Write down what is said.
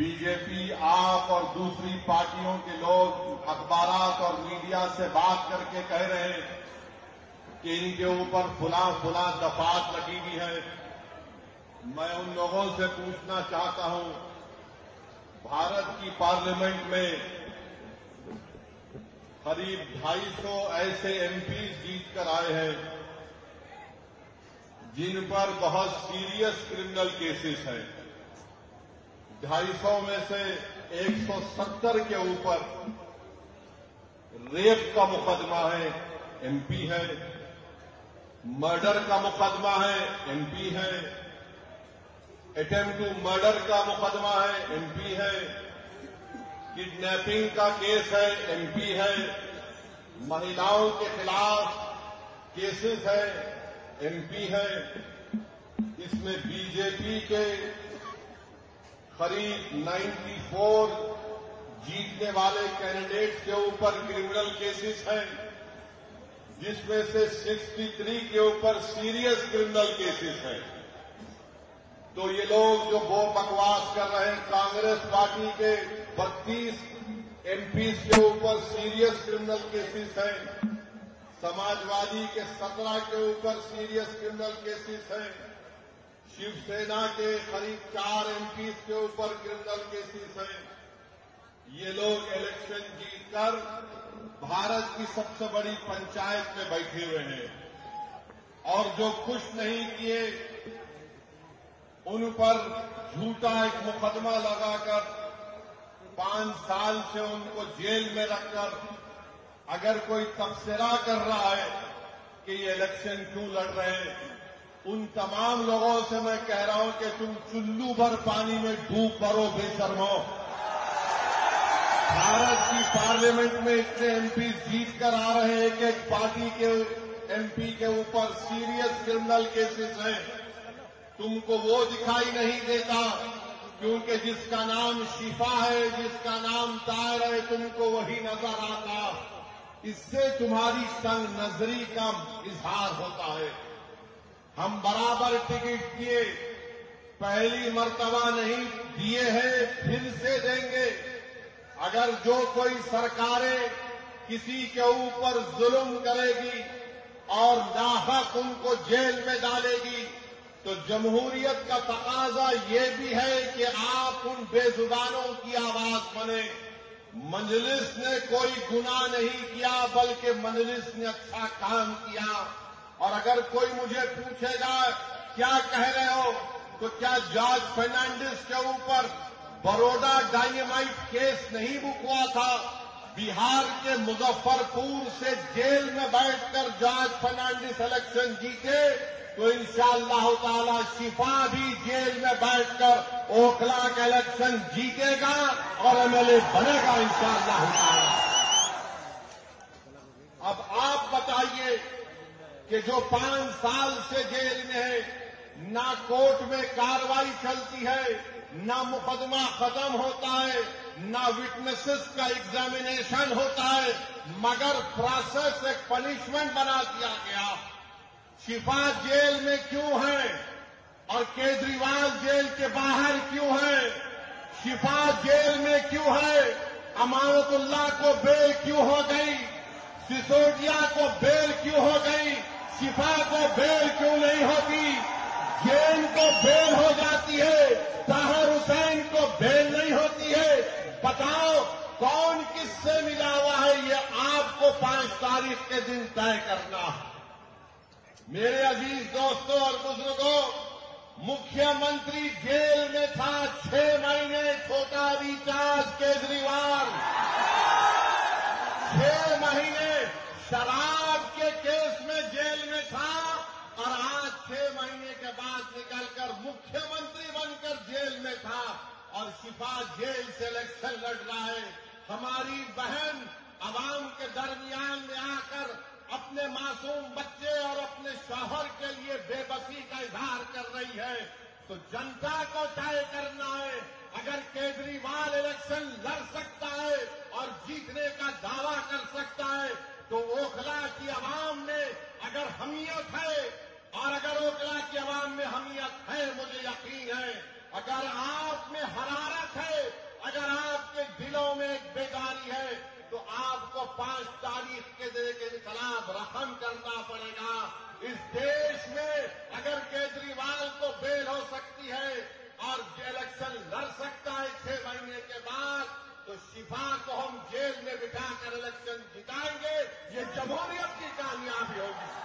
B J پی آپ اور دوسری پارٹیوں کے لوگ اخبارات اور میڈیا سے بات کر کے کہہ رہے ہیں کہ ان کے اوپر فلاں دفعات لگی ہوئی ہے. میں ان لوگوں سے پوچھنا چاہتا ہوں، بھارت کی پارلیمنٹ میں قریب 250 ایسے ایم پیز جیت کر آئے ہیں جن پر بہت سیریس کرمنل کیسز ہیں. 250 میں سے 170 کے اوپر ریپ کا مقدمہ ہے، ایم پی ہے. مرڈر کا مقدمہ ہے، ایم پی ہے. اٹیمپٹ ٹو مرڈر کا مقدمہ ہے، ایم پی ہے. کڈنیپنگ کا کیس ہے، ایم پی ہے. مہیلاؤں کے خلاف کیسز ہے، ایم پی ہے. اس میں بی جے پی کے قریب 94 جیتنے والے کینڈیڈیٹس کے اوپر کرمنل کیسز ہیں، جس میں سے 63 کے اوپر سیریس کرمنل کیسز ہیں. تو یہ لوگ جو بکواس کر رہے ہیں، کانگریس پارٹی کے 32 ایم پیز کے اوپر سیریس کرمنل کیسز ہیں، سماجوادی کے 17 کے اوپر سیریس کرمنل کیسز ہیں، شیو سینا کے قریب 4 ایم پیز کے اوپر کرمنل کیسز ہیں. یہ لوگ الیکشن جیت کر بھارت کی سب سے بڑی پنچایت میں بیٹھے ہوئے ہیں، اور جو کچھ نہیں کیے ان پر جھوٹا ایک مقدمہ لگا کر 5 سال سے ان کو جیل میں رکھ کر اگر کوئی تبصرہ کر رہا ہے کہ یہ الیکشن کیوں لڑ رہے ہیں، ان تمام لوگوں سے میں کہہ رہا ہوں کہ تم چلو بھر پانی میں ڈوب مرو بے شرمو. بھارت کی پارلیمنٹ میں اتنے ایم پی جیت کر آ رہے ہیں کہ ایک پارٹی کے ایم پی کے اوپر سیریس کرمنل کیسز ہیں. تم کو وہ دکھائی نہیں دیتا کیونکہ جس کا نام شفا ہے، جس کا نام طاہر ہے، تم کو وہی نظر آتا. اس سے تمہاری تنگ نظری کا اظہار ہوتا ہے. ہم برابر ٹکٹ دیے، پہلی مرتبہ نہیں دیے ہیں، پھر سے دیں گے. اگر جو کوئی سرکاریں کسی کے اوپر ظلم کرے گی اور ناحق ان کو جیل میں ڈالے گی تو جمہوریت کا تقاضا یہ بھی ہے کہ آپ ان بے زبانوں کی آواز بنیں. مجلس نے کوئی گناہ نہیں کیا بلکہ مجلس نے اچھا کام کیا. اور اگر کوئی مجھے پوچھے گا کیا کہہ رہے ہو تو کیا جارج فرنانڈس کے اوپر بروڈا ڈائنامائٹ کیس نہیں بکوا تھا؟ بہار کے مظفر پور سے جیل میں بیٹھ کر جارج فرنانڈس الیکشن جیتے تو انشاءاللہ تعالی شفا بھی جیل میں بیٹھ کر اوکھلا کا الیکشن جیتے گا اور ایم ایل اے بنے گا انشاءاللہ تعالی. اب آپ بتائیے کہ جو 5 سال سے جیل میں ہے، نہ کورٹ میں کارروائی چلتی ہے، نہ مقدمہ ختم ہوتا ہے، نہ وٹنسز کا ایگزامینیشن ہوتا ہے، مگر پروسیس ایک پنشمنٹ بنا دیا گیا. شفا جیل میں کیوں ہے اور کیجریوال جیل کے باہر کیوں ہے؟ شفا جیل میں کیوں ہے؟ امانت اللہ کو بیل کیوں ہو گئی؟ سسودیا کو بیل کیوں ہو گئی؟ شفا کو بیل کیوں نہیں ہوتی؟ جین کو بیل ہو جاتی ہے، طاہر حسین کو بیل نہیں ہوتی ہے. بتاؤ کون کس سے ملا ہوا ہے؟ یہ آپ کو 5 تاریخ کے دن طے کرنا ہے. میرے عزیز دوستوں اور بزرگوں، مکھیہ منتری جیل میں تھا 6 مہینے، چھوٹا ریچارڈ کیجریوال 6 مہینے شراب کے کیس میں جیل میں تھا، اور آج 6 مہینے کے بعد نکل کر مکھیہ منتری بن کر جیل میں تھا، اور شفا جیل سے الیکشن لڑ رہا ہے. ہماری بہن عوام کے درمیان میں آ کر اپنے معصوم بچے اور اپنے شوہر کے لیے بے بسی کا اظہار کر رہی ہے. تو جنتا کو طے کرنا ہے. اگر کیجریوال الیکشن لڑ سکتا ہے اور جیتنے کا دعویٰ کر سکتا ہے تو اوکھلا کی عوام میں اگر حمیت ہے، اور اگر اوکھلا کی عوام میں حمیت ہے، مجھے یقین ہے اگر آپ میں حرارت ہے رقم کرنا پڑے گا. اس دیش میں اگر کیجریوال کو بیل ہو سکتی ہے اور الیکشن لڑ سکتا ہے 6 مہینے کے بعد, تو شفا کو ہم جیل میں بٹھا کر الیکشن جتائیں گے. یہ جمہوریت کی کامیابی ہوگی.